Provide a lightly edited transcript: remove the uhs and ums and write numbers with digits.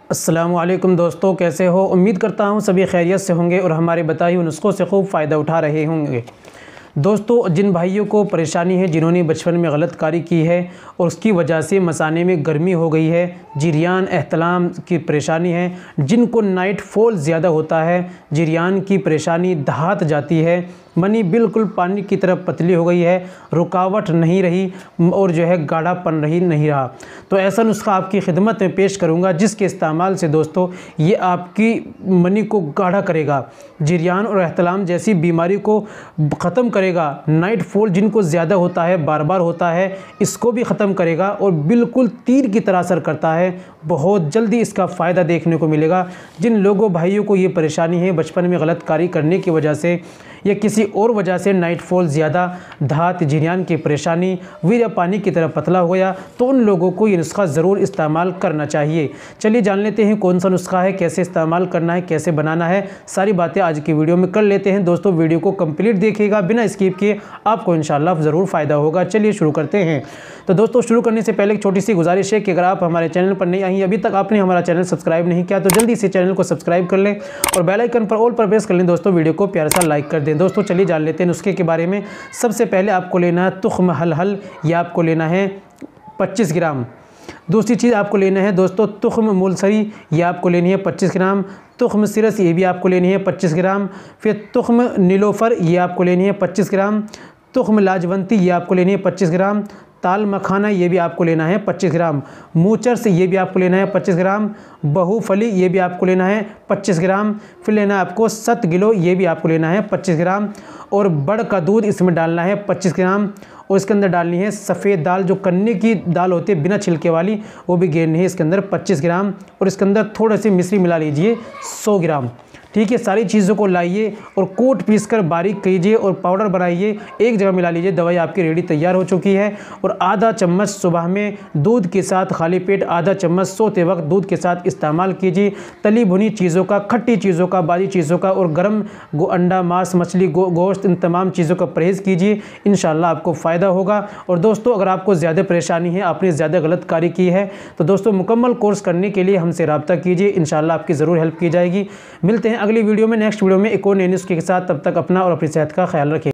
अस्सलामुअलैकुम दोस्तों, कैसे हो। उम्मीद करता हूँ सभी खैरियत से होंगे और हमारे बताए हुए नुस्खों से खूब फ़ायदा उठा रहे होंगे। दोस्तों, जिन भाइयों को परेशानी है, जिन्होंने बचपन में गलत कारी की है और उसकी वजह से मसाने में गर्मी हो गई है, जिरियान एहतलाम की परेशानी है, जिनको नाइट फॉल ज़्यादा होता है, जिरियान की परेशानी दहात जाती है, मनी बिल्कुल पानी की तरफ पतली हो गई है, रुकावट नहीं रही और जो है गाढ़ापन नहीं रहा, तो ऐसा नुस्खा आपकी खिदमत में पेश करूंगा जिसके इस्तेमाल से दोस्तों ये आपकी मनी को गाढ़ा करेगा, जिरियान और एहतलाम जैसी बीमारी को ख़त्म करेगा, नाइट फॉल जिनको ज़्यादा होता है, बार बार होता है, इसको भी ख़त्म करेगा और बिल्कुल तीर की तरह असर करता है। बहुत जल्दी इसका फ़ायदा देखने को मिलेगा। जिन लोगों भाइयों को ये परेशानी है, बचपन में गलत कारी करने की वजह से या किसी और वजह से नाइट फॉल ज़्यादा, धात, जिरियान की परेशानी, वीर्य पानी की तरह पतला हो गया, तो उन लोगों को ये नुस्खा ज़रूर इस्तेमाल करना चाहिए। चलिए जान लेते हैं कौन सा नुस्खा है, कैसे इस्तेमाल करना है, कैसे बनाना है, सारी बातें आज की वीडियो में कर लेते हैं। दोस्तों वीडियो को कंप्लीट देखिएगा, बिना स्किप किए, आपको इंशाल्लाह ज़रूर फ़ायदा होगा। चलिए शुरू करते हैं। तो दोस्तों शुरू करने से पहले एक छोटी सी गुजारिश है कि अगर आप हमारे चैनल पर नहीं आई, अभी तक आपने हमारा चैनल सब्सक्राइब नहीं किया, तो जल्दी से चैनल को सब्सक्राइब कर लें और बेल आइकन पर ऑल पर प्रेस कर लें। दोस्तों वीडियो को प्यारा सा लाइक कर दें। दोस्तों चलिए जान लेते हैं नुस्खे के बारे में। सबसे पहले आपको लेना है तुख्म हलहल, यह आपको लेना है 25 ग्राम। दूसरी चीज़ आपको लेना है दोस्तों तुख्म मुलसरी, यह आपको लेनी है 25 ग्राम। तुख्म सिरस, ये भी आपको लेनी है 25 ग्राम। फिर तुख्म नीलोफर, ये आपको लेनी है 25 ग्राम। तुख्म लाजवंती, ये आपको लेनी है 25 ग्राम। ताल मखाना, ये भी आपको लेना है 25 ग्राम। मूचर्स, ये भी आपको लेना है 25 ग्राम। बहुफली, ये भी आपको लेना है 25 ग्राम। फिर लेना है आपको सत गिलो, ये भी आपको लेना है 25 ग्राम। और बड़ का दूध इसमें डालना है 25 ग्राम। और इसके अंदर डालनी है सफ़ेद दाल, जो कन्ने की दाल होती है बिना छिलके वाली, वो भी गेरनी है इसके अंदर 25 ग्राम। और इसके अंदर थोड़े से मिश्री मिला लीजिए 100 ग्राम। ठीक है, सारी चीज़ों को लाइए और कूट पीस कर बारीक कीजिए और पाउडर बनाइए, एक जगह मिला लीजिए। दवाई आपकी रेडी तैयार हो चुकी है। और आधा चम्मच सुबह में दूध के साथ खाली पेट, आधा चम्मच सोते वक्त दूध के साथ इस्तेमाल कीजिए। तली भुनी चीज़ों का, खट्टी चीज़ों का, बादी चीज़ों का और गर्म अंडा, मांस, मछली, गोश्त, इन तमाम चीज़ों का परहेज़ कीजिए। इंशाल्लाह आपको फ़ायदा होगा। और दोस्तों अगर आपको ज़्यादा परेशानी है, आपने ज़्यादा गलत कारी की है, तो दोस्तों मुकम्मल कोर्स करने के लिए हमसे रब्ता कीजिए, इंशाल्लाह आपकी ज़रूर हेल्प की जाएगी। मिलते हैं अगली वीडियो में, नेक्स्ट वीडियो में एक और नए नुस्खे के साथ। तब तक अपना और अपनी सेहत का ख्याल रखें।